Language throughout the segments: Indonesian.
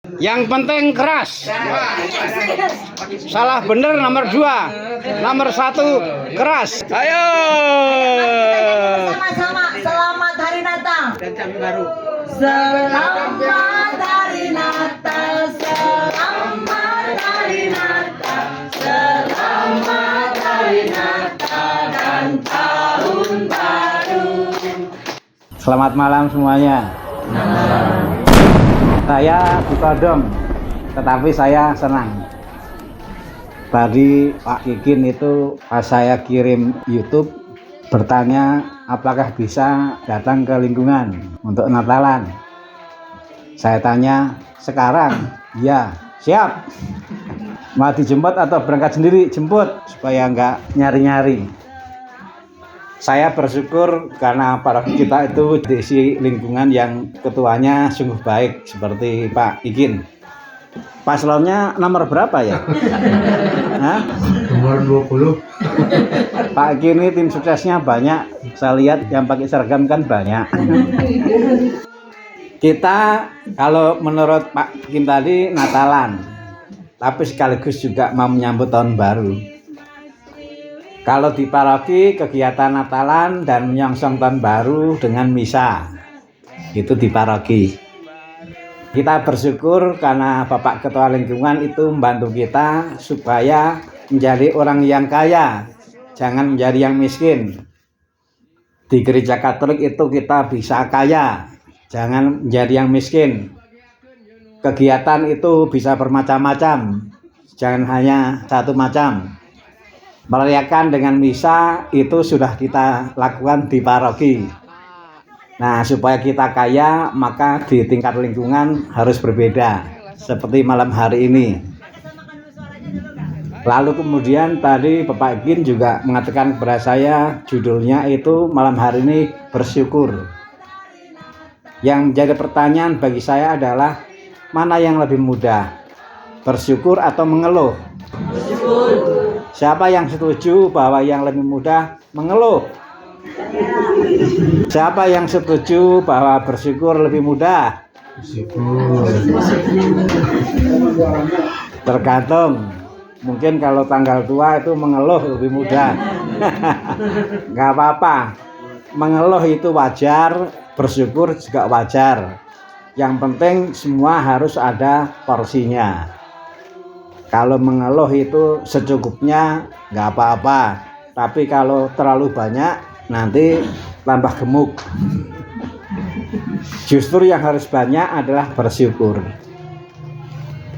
Yang penting keras. Salah bener nomor 2. Nomor 1 keras. Ayo. Sama-sama selamat hari Natal. Selamat hari Natal. Selamat hari Natal. Selamat hari Natal dan tahun baru. Selamat malam semuanya. Saya ditodong, tetapi saya senang. Tadi Pak Kikin itu pas saya kirim YouTube bertanya apakah bisa datang ke lingkungan untuk Natalan. Saya tanya sekarang, ya siap. Mau dijemput atau berangkat sendiri? Jemput supaya nggak nyari-nyari. Saya bersyukur karena para kita itu diisi lingkungan yang ketuanya sungguh baik seperti Pak Ikin. Paslonnya nomor berapa ya? Hah? Nomor 20. Pak Ikin ini tim suksesnya banyak. Saya lihat yang pakai seragam kan banyak. Kita kalau menurut Pak Ikin tadi Natalan, tapi sekaligus juga mau menyambut tahun baru. Kalau di paroki kegiatan Natalan dan menyongsong tahun baru dengan misa. Itu di paroki. Kita bersyukur karena Bapak Ketua Lingkungan itu membantu kita supaya menjadi orang yang kaya, jangan menjadi yang miskin. Di Gereja Katolik itu kita bisa kaya, jangan menjadi yang miskin. Kegiatan itu bisa bermacam-macam, jangan hanya satu macam. Merayakan dengan misa itu sudah kita lakukan di paroki. Nah, supaya kita kaya, maka di tingkat lingkungan harus berbeda. Seperti malam hari ini. Lalu kemudian tadi Bapak Ikin juga mengatakan kepada saya, judulnya itu malam hari ini bersyukur. Yang menjadi pertanyaan bagi saya adalah, mana yang lebih mudah? Bersyukur atau mengeluh? Bersyukur. Siapa yang setuju bahwa yang lebih mudah mengeluh? Siapa yang setuju bahwa bersyukur lebih mudah? Bersyukur. Tergantung. Mungkin kalau tanggal tua itu mengeluh lebih mudah. Nggak apa-apa. Mengeluh itu wajar, bersyukur juga wajar. Yang penting semua harus ada porsinya. Kalau mengeluh itu secukupnya nggak apa-apa, tapi kalau terlalu banyak nanti tambah gemuk. Justru yang harus banyak adalah bersyukur.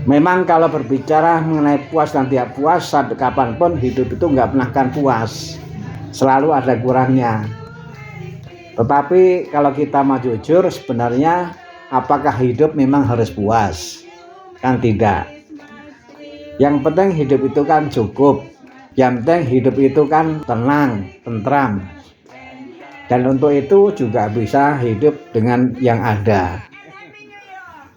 Memang kalau berbicara mengenai puas dan tidak puas, sampai kapanpun hidup itu nggak pernah akan puas, selalu ada kurangnya. Tetapi kalau kita mau jujur, sebenarnya apakah hidup memang harus puas? Kan tidak. Yang penting hidup itu kan cukup. Yang penting hidup itu kan tenang, tentram. Dan untuk itu juga bisa hidup dengan yang ada.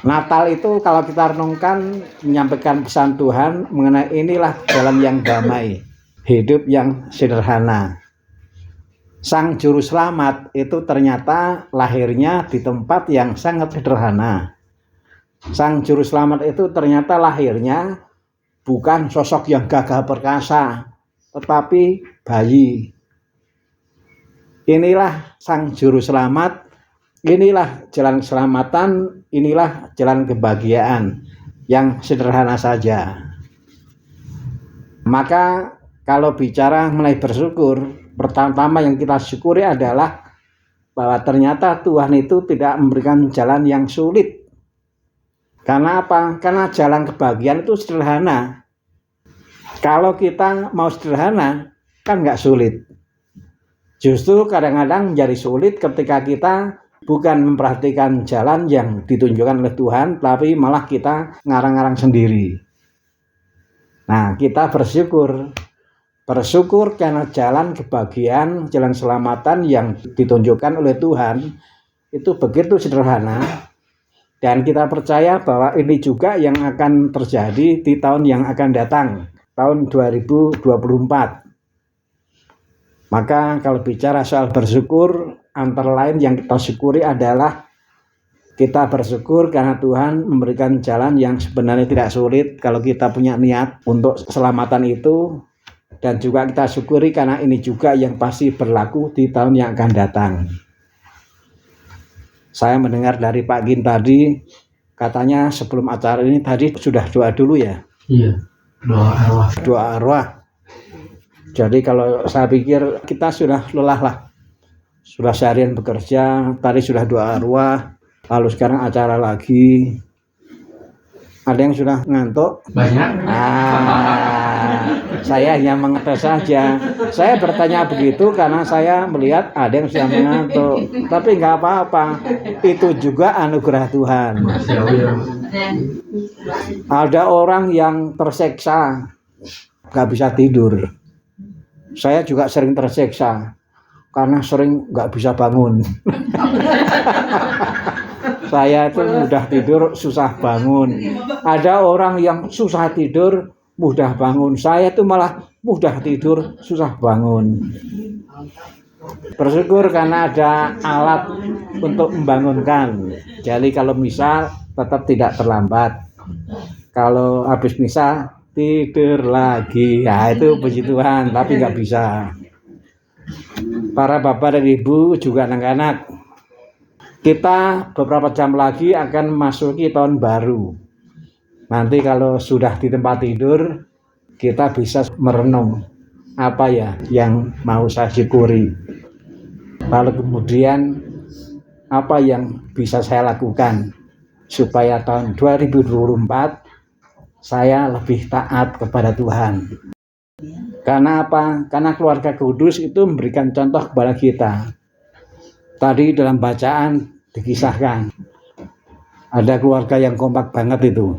Natal itu kalau kita renungkan menyampaikan pesan Tuhan mengenai inilah jalan yang damai, hidup yang sederhana. Sang Juru Selamat itu ternyata lahirnya di tempat yang sangat sederhana. Sang Juru Selamat itu ternyata lahirnya bukan sosok yang gagah perkasa, tetapi bayi. Inilah Sang Juru Selamat, inilah jalan keselamatan, inilah jalan kebahagiaan yang sederhana saja. Maka kalau bicara mengenai bersyukur, pertama yang kita syukuri adalah bahwa ternyata Tuhan itu tidak memberikan jalan yang sulit. Karena apa? Karena jalan kebahagiaan itu sederhana. Kalau kita mau sederhana, kan nggak sulit. Justru kadang-kadang menjadi sulit ketika kita bukan memperhatikan jalan yang ditunjukkan oleh Tuhan, tapi malah kita ngarang-ngarang sendiri. Nah, kita bersyukur. Bersyukur karena jalan kebahagiaan, jalan keselamatan yang ditunjukkan oleh Tuhan itu begitu sederhana. Dan kita percaya bahwa ini juga yang akan terjadi di tahun yang akan datang, tahun 2024. Maka kalau bicara soal bersyukur, antara lain yang kita syukuri adalah Kita bersyukur karena Tuhan memberikan jalan yang sebenarnya tidak sulit kalau kita punya niat untuk keselamatan itu. Dan juga kita syukuri karena ini juga yang pasti berlaku di tahun yang akan datang. Saya mendengar dari Pak Gin tadi, katanya sebelum acara ini tadi sudah doa dulu ya? Iya, doa arwah. Doa arwah. Jadi kalau saya pikir kita sudah lelah lah. Sudah seharian bekerja, tadi sudah doa arwah, lalu sekarang acara lagi. Ada yang sudah ngantuk? Banyak. Saya hanya mengetes saja. Saya bertanya begitu karena saya melihat ada yang sudah mengantuk. Tapi nggak apa-apa. Itu juga anugerah Tuhan. Masya Allah. Ada orang yang tersiksa, nggak bisa tidur. Saya juga sering tersiksa karena sering nggak bisa bangun. Saya itu mudah tidur, susah bangun. Ada orang yang susah tidur, mudah bangun. Saya itu malah mudah tidur, susah bangun. Bersyukur karena ada alat untuk membangunkan. Jadi kalau misal tetap tidak terlambat. Kalau habis misal tidur lagi. Ya itu puji Tuhan, tapi nggak bisa. Para bapak dan ibu juga anak-anak, kita beberapa jam lagi akan memasuki tahun baru. Nanti kalau sudah di tempat tidur, kita bisa merenung apa ya yang mau saya syukuri. Lalu kemudian apa yang bisa saya lakukan supaya tahun 2024 saya lebih taat kepada Tuhan. Karena apa? Karena keluarga kudus itu memberikan contoh kepada kita. Tadi dalam bacaan dikisahkan ada keluarga yang kompak banget itu.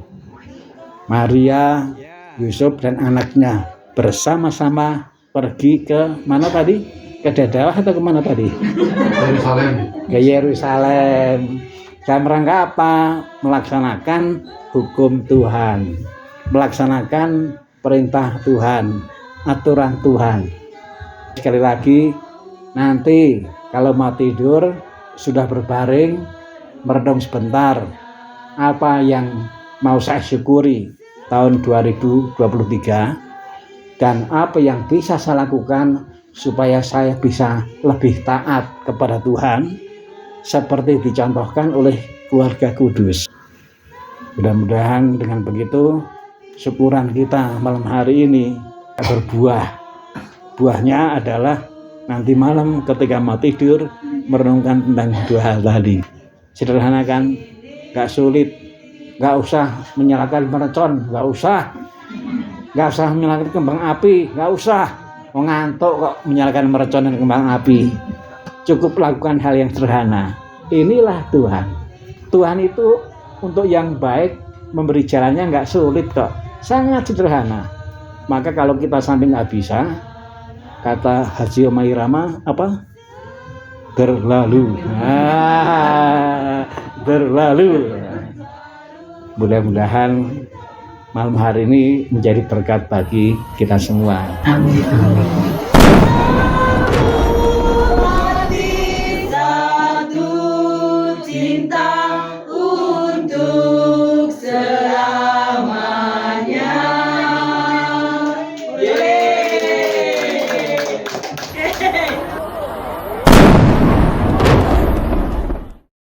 Maria, Yusuf dan anaknya bersama-sama pergi ke mana tadi? Ke Dadah atau ke mana tadi? Yerusalem. Ke Yerusalem. Dalam rangka apa? Melaksanakan hukum Tuhan, melaksanakan perintah Tuhan, aturan Tuhan. Sekali lagi, nanti kalau mau tidur, sudah berbaring, merenung sebentar. Apa yang mau saya syukuri tahun 2023 dan apa yang bisa saya lakukan supaya saya bisa lebih taat kepada Tuhan seperti dicontohkan oleh keluarga kudus. Mudah-mudahan dengan begitu syukuran kita malam hari ini berbuah. Buahnya adalah nanti malam ketika mau tidur merenungkan tentang dua hal tadi. Sederhana kan? Gak sulit. Gak usah menyalakan mercon. Gak usah menyalakan kembang api. Gak usah. Ngantuk kok menyalakan mercon dan kembang api. Cukup lakukan hal yang sederhana. Inilah Tuhan. Tuhan itu untuk yang baik memberi jalannya gak sulit kok. Sangat sederhana. Maka kalau kita sampai gak bisa, kata Haji Omai Rama apa? Berlalu. Berlalu. Mudah-mudahan malam hari ini menjadi berkat bagi kita semua. Amin.